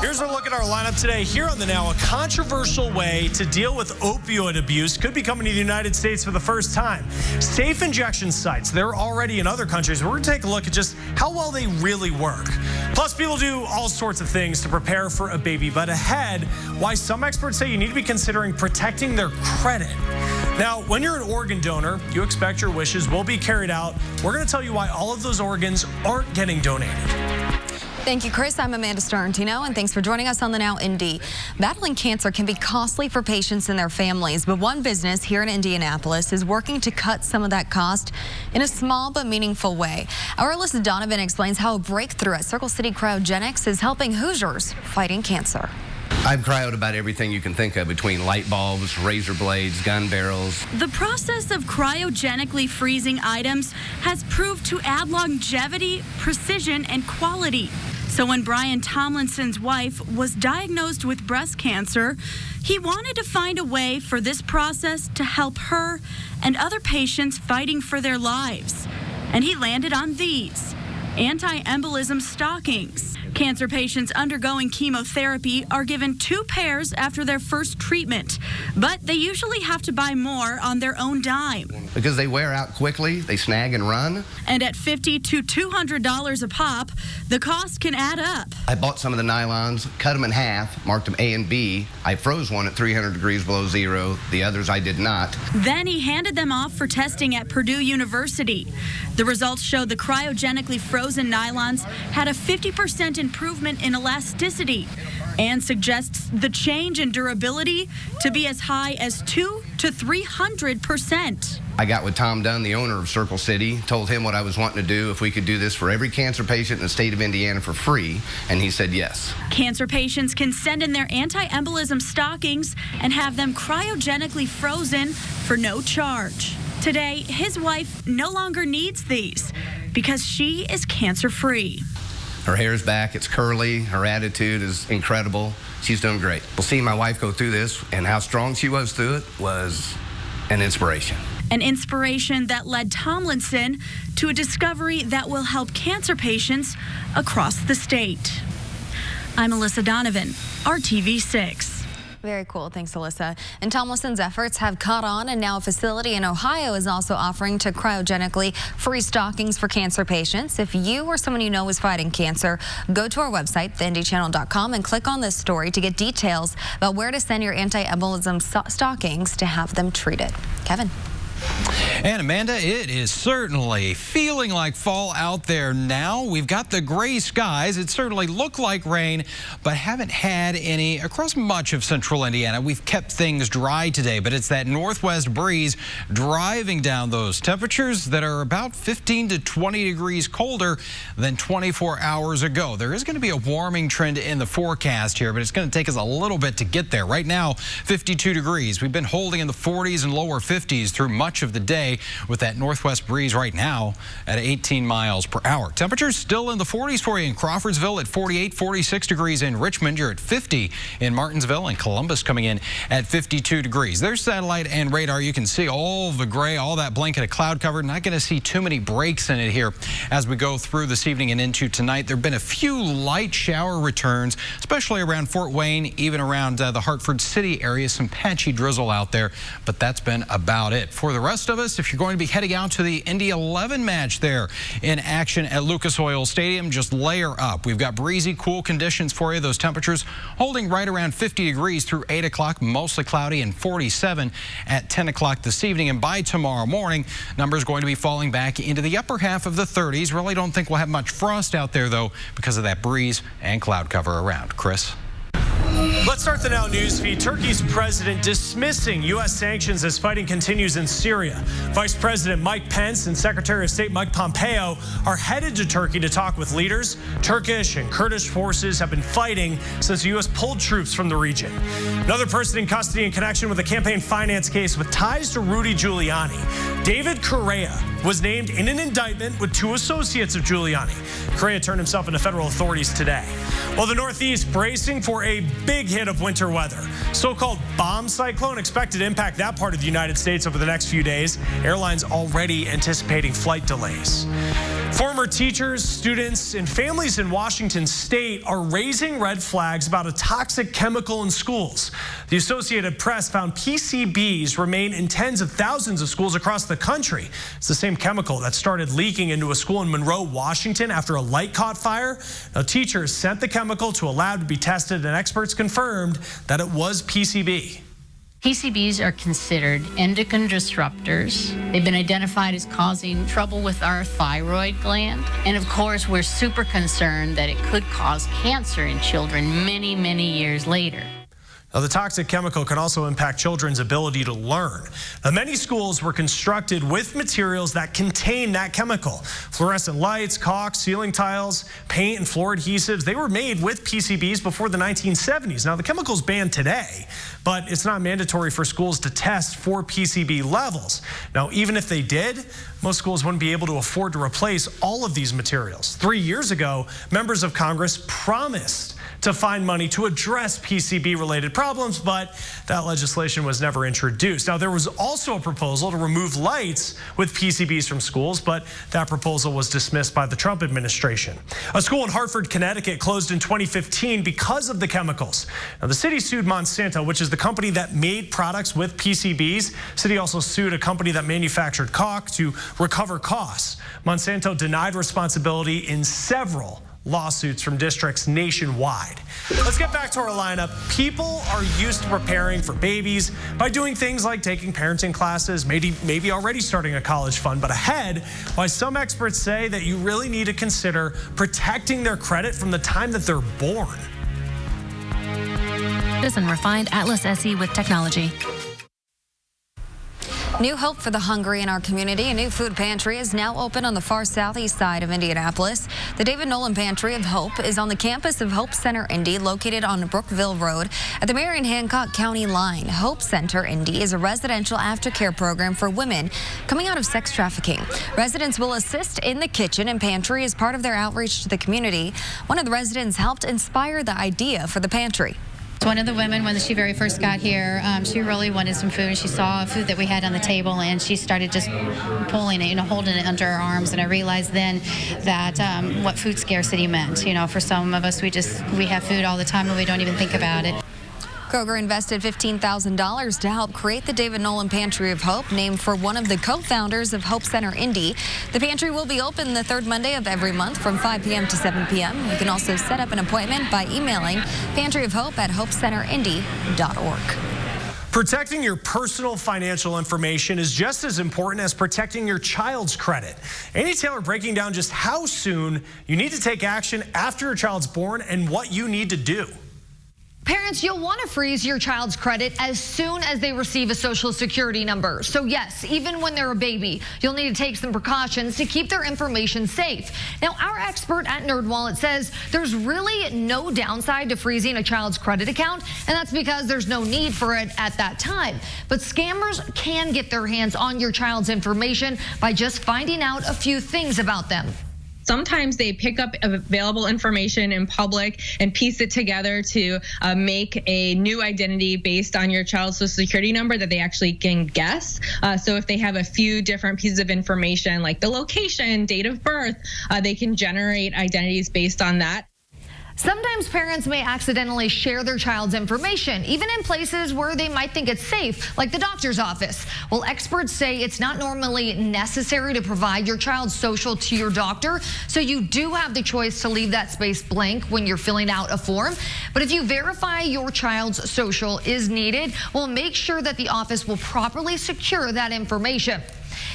Here's a look at our lineup today. Here on the Now, a controversial way to deal with opioid abuse could be coming to the United States for the first time. Safe injection sites, they're already in other countries. We're going to take a look at just how well they really work. Plus, people do all sorts of things to prepare for a baby. But ahead, why some experts say you need to be considering protecting their credit. Now, when you're an organ donor, you expect your wishes will be carried out. We're going to tell you why all of those organs aren't getting donated. Thank you, Chris. I'm Amanda Starantino, and thanks for joining us on the Now Indy. Battling cancer can be costly for patients and their families, but one business here in Indianapolis is working to cut some of that cost in a small but meaningful way. Our Alyssa Donovan explains how a breakthrough at Circle City Cryogenics is helping Hoosiers fighting cancer. I've cryoed about everything you can think of, between light bulbs, razor blades, gun barrels. The process of cryogenically freezing items has proved to add longevity, precision, and quality. So when Brian Tomlinson's wife was diagnosed with breast cancer, he wanted to find a way for this process to help her and other patients fighting for their lives. And he landed on these anti-embolism stockings. Cancer patients undergoing chemotherapy are given 2 pairs after their first treatment, but they usually have to buy more on their own dime. Because they wear out quickly, they snag and run. And at $50 to $200 a pop, the cost can add up. I bought some of the nylons, cut them in half, marked them A and B. I froze one at 300 degrees below zero. The others I did not. Then he handed them off for testing at Purdue University. The results showed the cryogenically frozen nylons had a 50% improvement in elasticity and suggests the change in durability to be as high as 200 to 300%. I got with Tom Dunn, the owner of Circle City, told him what I was wanting to do, if we could do this for every cancer patient in the state of Indiana for free, and he said yes. Cancer patients can send in their anti-embolism stockings and have them cryogenically frozen for no charge. Today, his wife no longer needs these because she is cancer-free. Her hair's back, it's curly, her attitude is incredible. She's doing great. Well, seeing my wife go through this and how strong she was through it was an inspiration. An inspiration that led Tomlinson to a discovery that will help cancer patients across the state. I'm Alyssa Donovan, RTV6. Very cool. Thanks, Alyssa. And Tomlinson's efforts have caught on, and now a facility in Ohio is also offering to cryogenically freeze stockings for cancer patients. If you or someone you know is fighting cancer, go to our website, theindychannel.com, and click on this story to get details about where to send your anti-embolism stockings to have them treated. Kevin. And Amanda, it is certainly feeling like fall out there now. We've got the gray skies. It certainly looked like rain, but haven't had any across much of central Indiana. We've kept things dry today, but it's that northwest breeze driving down those temperatures that are about 15 to 20 degrees colder than 24 hours ago. There is going to be a warming trend in the forecast here, but it's going to take us a little bit to get there. Right now, 52 degrees. We've been holding in the 40s and lower 50s through much of the day with that northwest breeze right now at 18 miles per hour. Temperatures still in the 40s for you in Crawfordsville at 48, 46 degrees in Richmond. You're at 50 in Martinsville, and Columbus coming in at 52 degrees. There's satellite and radar. You can see all the gray, all that blanket of cloud cover. Not going to see too many breaks in it here as we go through this evening and into tonight. There have been a few light shower returns, especially around Fort Wayne, even around the Hartford City area. Some patchy drizzle out there, but that's been about it. For the rest of us, if you're going to be heading out to the Indy 11 match there in action at Lucas Oil Stadium, just layer up. We've got breezy, cool conditions for you. Those temperatures holding right around 50 degrees through 8 o'clock, mostly cloudy, and 47 at 10 o'clock this evening. And by tomorrow morning, numbers going to be falling back into the upper half of the 30s. Really don't think we'll have much frost out there, though, because of that breeze and cloud cover around. Chris? Let's start the Now News feed. Turkey's president dismissing U.S. sanctions as fighting continues in Syria. Vice President Mike Pence and Secretary of State Mike Pompeo are headed to Turkey to talk with leaders. Turkish and Kurdish forces have been fighting since the U.S. pulled troops from the region. Another person in custody in connection with a campaign finance case with ties to Rudy Giuliani. David Correa was named in an indictment with 2 associates of Giuliani. Correa turned himself into federal authorities today. Well, the Northeast bracing for a big hit of winter weather. So-called bomb cyclone expected to impact that part of the United States over the next few days. Airlines already anticipating flight delays. Former teachers, students, and families in Washington state are raising red flags about a toxic chemical in schools. The Associated Press found PCBs remain in tens of thousands of schools across the country. It's the same chemical that started leaking into a school in Monroe, Washington after a light caught fire. Now, teachers sent the chemical to a lab to be tested, and experts confirmed that it was PCB. PCBs are considered endocrine disruptors. They've been identified as causing trouble with our thyroid gland. And of course, we're super concerned that it could cause cancer in children many, many years later. Now, the toxic chemical can also impact children's ability to learn. Now, many schools were constructed with materials that contain that chemical. Fluorescent lights, caulk, ceiling tiles, paint, and floor adhesives, they were made with PCBs before the 1970s. Now, the chemical's banned today, but it's not mandatory for schools to test for PCB levels. Now, even if they did, most schools wouldn't be able to afford to replace all of these materials. 3 years ago, members of Congress promised to find money to address PCB-related problems, but that legislation was never introduced. Now, there was also a proposal to remove lights with PCBs from schools, but that proposal was dismissed by the Trump administration. A school in Hartford, Connecticut closed in 2015 because of the chemicals. Now, the city sued Monsanto, which is the company that made products with PCBs. The city also sued a company that manufactured caulk to recover costs. Monsanto denied responsibility in several lawsuits from districts nationwide. Let's get back to our lineup. People are used to preparing for babies by doing things like taking parenting classes, maybe already starting a college fund, but ahead, why some experts say that you really need to consider protecting their credit from the time that they're born. And refined Atlas SE with technology. New hope for the hungry in our community. A new food pantry is now open on the far southeast side of Indianapolis. The David Nolan Pantry of Hope is on the campus of Hope Center Indy, located on Brookville Road at the Marion-Hancock County line. Hope Center Indy is a residential aftercare program for women coming out of sex trafficking. Residents will assist in the kitchen and pantry as part of their outreach to the community. One of the residents helped inspire the idea for the pantry. One of the women, when she very first got here, she really wanted some food. She saw food that we had on the table, and she started just pulling it, holding it under her arms. And I realized then that what food scarcity meant. For some of us, we have food all the time, and we don't even think about it. Kroger invested $15,000 to help create the David Nolan Pantry of Hope, named for one of the co-founders of Hope Center Indy. The pantry will be open the third Monday of every month from 5 p.m. to 7 p.m. You can also set up an appointment by emailing pantryofhope@hopecenterindy.org. Protecting your personal financial information is just as important as protecting your child's credit. Annie Taylor breaking down just how soon you need to take action after your child's born and what you need to do. Parents, you'll want to freeze your child's credit as soon as they receive a Social Security number. So yes, even when they're a baby, you'll need to take some precautions to keep their information safe. Now, our expert at NerdWallet says there's really no downside to freezing a child's credit account, and that's because there's no need for it at that time. But scammers can get their hands on your child's information by just finding out a few things about them. Sometimes they pick up available information in public and piece it together to make a new identity based on your child's Social Security number that they actually can guess. So if they have a few different pieces of information like the location, date of birth, they can generate identities based on that. Sometimes parents may accidentally share their child's information, even in places where they might think it's safe, like the doctor's office. Well, experts say it's not normally necessary to provide your child's social to your doctor, so you do have the choice to leave that space blank when you're filling out a form. But if you verify your child's social is needed, well, make sure that the office will properly secure that information.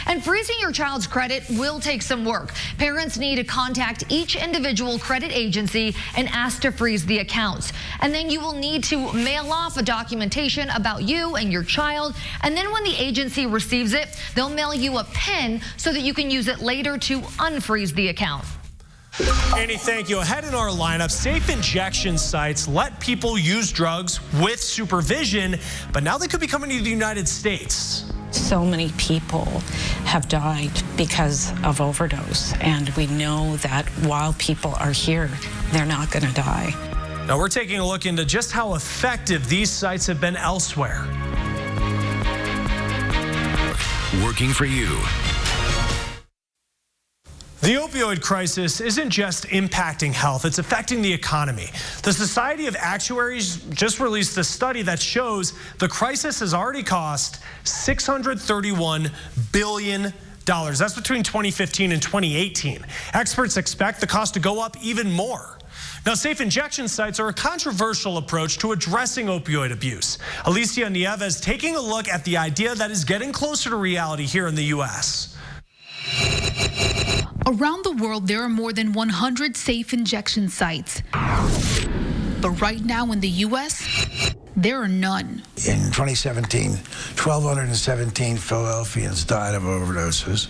And freezing your child's credit will take some work. Parents need to contact each individual credit agency and ask to freeze the accounts. And then you will need to mail off a documentation about you and your child. And then when the agency receives it, they'll mail you a PIN so that you can use it later to unfreeze the account. Annie, thank you. Ahead in our lineup, safe injection sites let people use drugs with supervision, but now they could be coming to the United States. So many people have died because of overdose, and we know that while people are here, they're not going to die. Now we're taking a look into just how effective these sites have been elsewhere. Working for you. The opioid crisis isn't just impacting health, it's affecting the economy. The Society of Actuaries just released a study that shows the crisis has already cost $631 billion. That's between 2015 and 2018. Experts expect the cost to go up even more. Now, safe injection sites are a controversial approach to addressing opioid abuse. Alicia Nieves taking a look at the idea that is getting closer to reality here in the U.S. Around the world, there are more than 100 safe injection sites. But right now in the U.S., there are none. In 2017, 1,217 Philadelphians died of overdoses,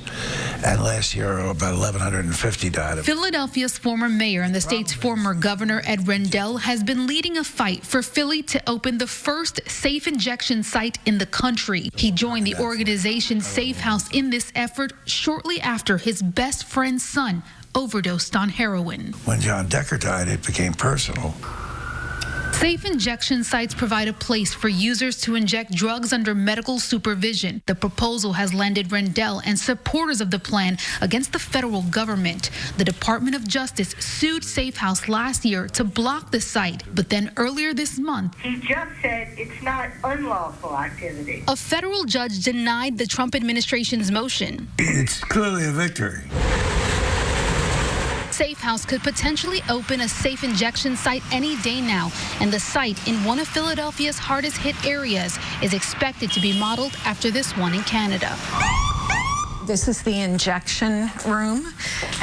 and last year about 1,150 died of. Philadelphia's former mayor and the state's former governor, Ed Rendell, has been leading a fight for Philly to open the first safe injection site in the country. He joined the organization Safe House in this effort shortly after his best friend's son overdosed on heroin. When John Decker died, it became personal. Safe injection sites provide a place for users to inject drugs under medical supervision. The proposal has landed Rendell and supporters of the plan against the federal government. The Department of Justice sued Safe House last year to block the site, but then earlier this month, he just said it's not unlawful activity. A federal judge denied the Trump administration's motion. It's clearly a victory. Safe House could potentially open a safe injection site any day now, and the site in one of Philadelphia's hardest hit areas is expected to be modeled after this one in Canada. This is the injection room,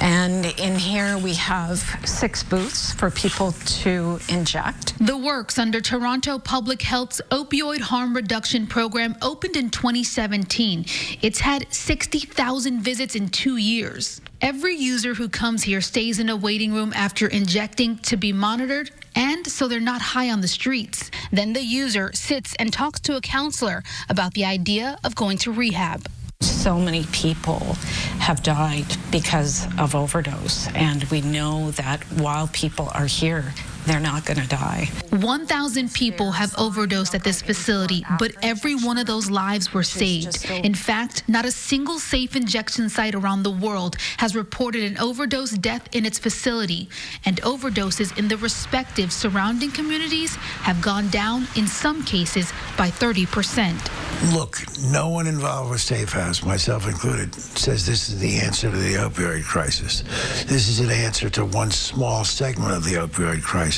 and in here we have 6 booths for people to inject. The works under Toronto Public Health's opioid harm reduction program opened in 2017. It's had 60,000 visits in 2 years. Every user who comes here stays in a waiting room after injecting to be monitored, and so they're not high on the streets. Then the user sits and talks to a counselor about the idea of going to rehab. So many people have died because of overdose, and we know that while people are here, they're not going to die. 1,000 people have overdosed at this facility, but every one of those lives were saved. In fact, not a single safe injection site around the world has reported an overdose death in its facility, and overdoses in the respective surrounding communities have gone down, in some cases, by 30%. Look, no one involved with Safe House, myself included, says this is the answer to the opioid crisis. This is an answer to one small segment of the opioid crisis.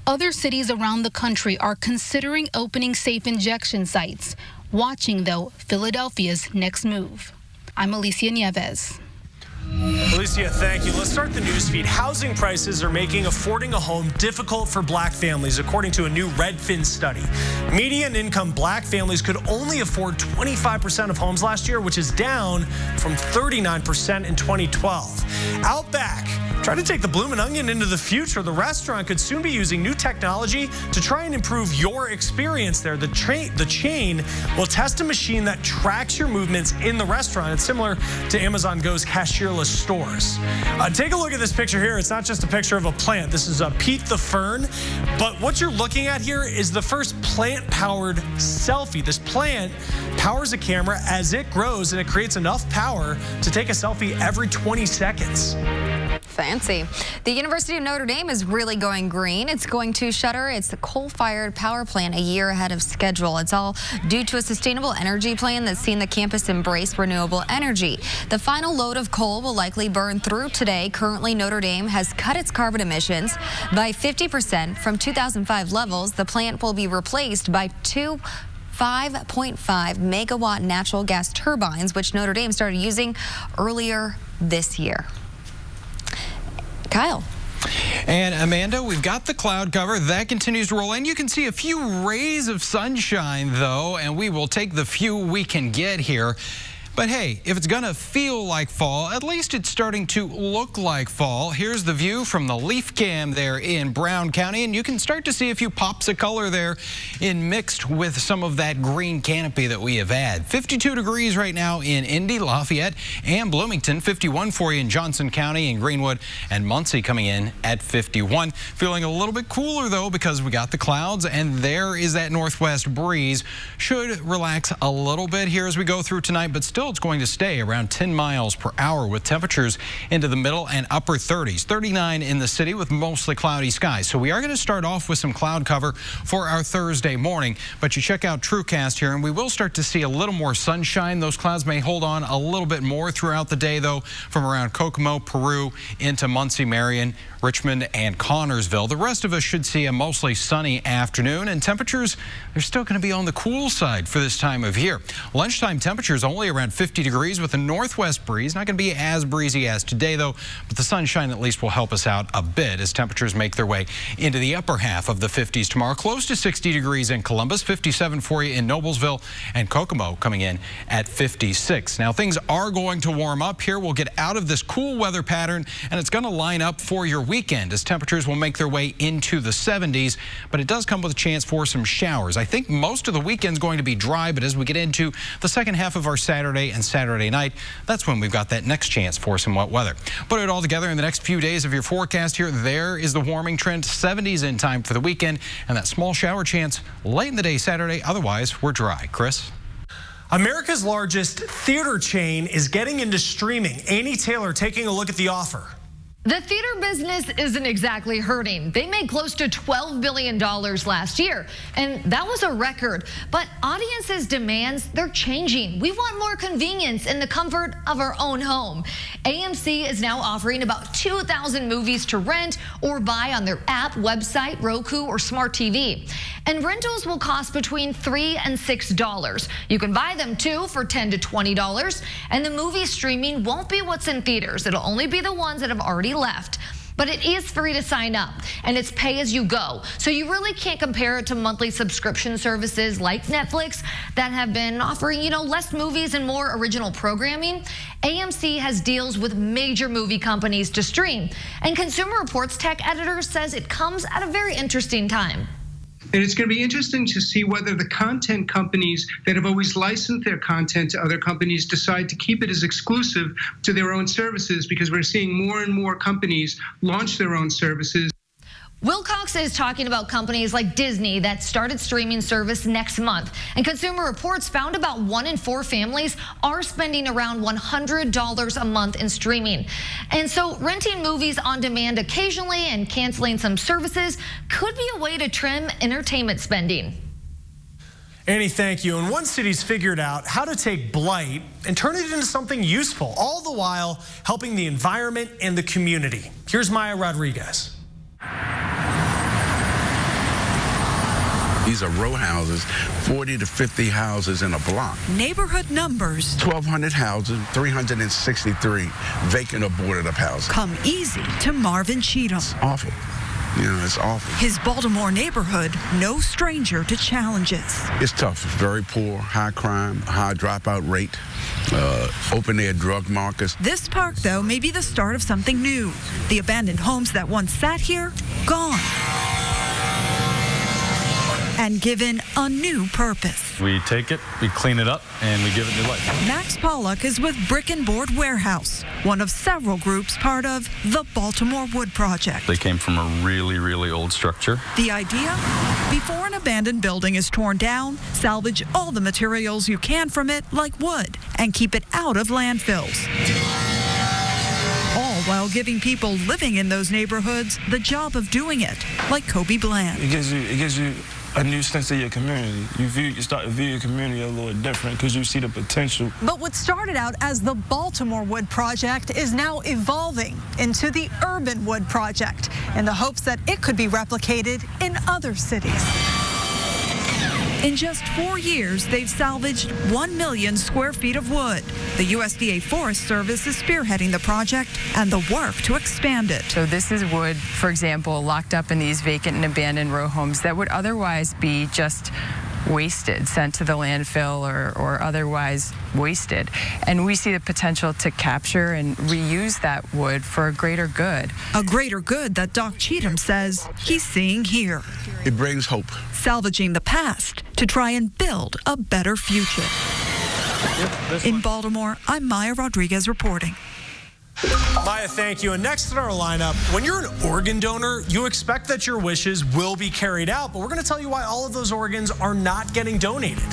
Other cities around the country are considering opening safe injection sites. Watching, though, Philadelphia's next move. I'm Alicia Nieves. Alicia, thank you. Let's start the news feed. Housing prices are making affording a home difficult for black families, according to a new Redfin study. Median income black families could only afford 25% of homes last year, which is down from 39% in 2012. Outback, try to take the Bloomin' Onion into the future. The restaurant could soon be using new technology to try and improve your experience there. The chain will test a machine that tracks your movements in the restaurant. It's similar to Amazon Go's cashierless stores. Take a look at this picture here. It's not just a picture of a plant. This is Pete the Fern. But what you're looking at here is the first plant-powered selfie. This plant powers a camera as it grows, and it creates enough power to take a selfie every 20 seconds. Fancy. The University of Notre Dame is really going green. It's going to shutter its coal-fired power plant a year ahead of schedule. It's all due to a sustainable energy plan that's seen the campus embrace renewable energy. The final load of coal will likely burn through today. Currently, Notre Dame has cut its carbon emissions by 50% from 2005 levels. The plant will be replaced by 5.5 megawatt natural gas turbines, which Notre Dame started using earlier this year. Kyle. And Amanda, we've got the cloud cover. That continues to roll in. You can see a few rays of sunshine, though, and we will take the few we can get here. But hey, if it's gonna feel like fall, at least it's starting to look like fall. Here's the view from the leaf cam there in Brown County, and you can start to see a few pops of color there mixed with some of that green canopy that we have had. 52 degrees right now in Indy, Lafayette, and Bloomington. 51 for you in Johnson County and Greenwood, and Muncie coming in at 51. Feeling a little bit cooler, though, because we got the clouds, and there is that northwest breeze. Should relax a little bit here as we go through tonight, but still still it's going to stay around 10 miles per hour with temperatures into the middle and upper 30s. 39 in the city with mostly cloudy skies. So we are going to start off with some cloud cover for our Thursday morning. But you check out TrueCast here, and we will start to see a little more sunshine. Those clouds may hold on a little bit more throughout the day, though, from around Kokomo, Peru, into Muncie, Marion, Richmond, and Connorsville. The rest of us should see a mostly sunny afternoon, and temperatures, they're still going to be on the cool side for this time of year. Lunchtime temperatures only around 50 degrees with a northwest breeze. Not going to be as breezy as today, though, but the sunshine at least will help us out a bit as temperatures make their way into the upper half of the 50s tomorrow. Close to 60 degrees in Columbus, 57 for you in Noblesville, and Kokomo coming in at 56. Now, things are going to warm up here. We'll get out of this cool weather pattern, and it's going to line up for your weekend as temperatures will make their way into the 70s, but it does come with a chance for some showers. I think most of the weekend's going to be dry, but as we get into the second half of our Saturday and Saturday night, that's when we've got that next chance for some wet weather. Put it all together in the next few days of your forecast here. There is the warming trend, 70s in time for the weekend, and that small shower chance late in the day Saturday. Otherwise, we're dry. Chris? America's largest theater chain is getting into streaming. Annie Taylor taking a look at the offer. The theater business isn't exactly hurting. They made close to $12 billion last year, and that was a record. But audiences' demands, they're changing. We want more convenience in the comfort of our own home. AMC is now offering about 2,000 movies to rent or buy on their app, website, Roku, or smart TV. And rentals will cost between $3 and $6. You can buy them too for $10 to $20. And the movie streaming won't be what's in theaters. It'll only be the ones that have already left. But it is free to sign up, and it's pay as you go. So you really can't compare it to monthly subscription services like Netflix that have been offering, less movies and more original programming. AMC has deals with major movie companies to stream. And Consumer Reports tech editor says it comes at a very interesting time. And it's going to be interesting to see whether the content companies that have always licensed their content to other companies decide to keep it as exclusive to their own services, because we're seeing more and more companies launch their own services. Wilcox is talking about companies like Disney that started streaming service next month. And Consumer Reports found about 1 in 4 families are spending around $100 a month in streaming. And so renting movies on demand occasionally and canceling some services could be a way to trim entertainment spending. Annie, thank you. And one city's figured out how to take blight and turn it into something useful, all the while helping the environment and the community. Here's Maya Rodriguez. These are row houses, 40 to 50 houses in a block. Neighborhood numbers. 1,200 houses, 363 vacant or boarded up houses. Come easy to Marvin Cheatham. It's awful. It's awful. His Baltimore neighborhood, no stranger to challenges. It's tough. It's very poor, high crime, high dropout rate, open-air drug markets. This park, though, may be the start of something new. The abandoned homes that once sat here, gone. And given a new purpose. We take it, we clean it up, and we give it new life. Max Pollock is with Brick and Board Warehouse, one of several groups part of the Baltimore Wood Project. They came from a really, really old structure. The idea? Before an abandoned building is torn down, salvage all the materials you can from it, like wood, and keep it out of landfills. All while giving people living in those neighborhoods the job of doing it, like Kobe Bland. It gives you a new sense of your community. You start to view your community a little different because you see the potential. But what started out as the Baltimore Wood Project is now evolving into the Urban Wood Project in the hopes that it could be replicated in other cities. In just 4 years, they've salvaged 1 million square feet of wood. The USDA Forest Service is spearheading the project and the work to expand it. So this is wood, for example, locked up in these vacant and abandoned row homes that would otherwise be just wasted, sent to the landfill or otherwise wasted. And we see the potential to capture and reuse that wood for a greater good. A greater good that Doc Cheatham says he's seeing here. It brings hope. Salvaging the past to try and build a better future. In Baltimore, I'm Maya Rodriguez reporting. Maya, thank you. And next in our lineup, when you're an organ donor, you expect that your wishes will be carried out, but we're going to tell you why all of those organs are not getting donated.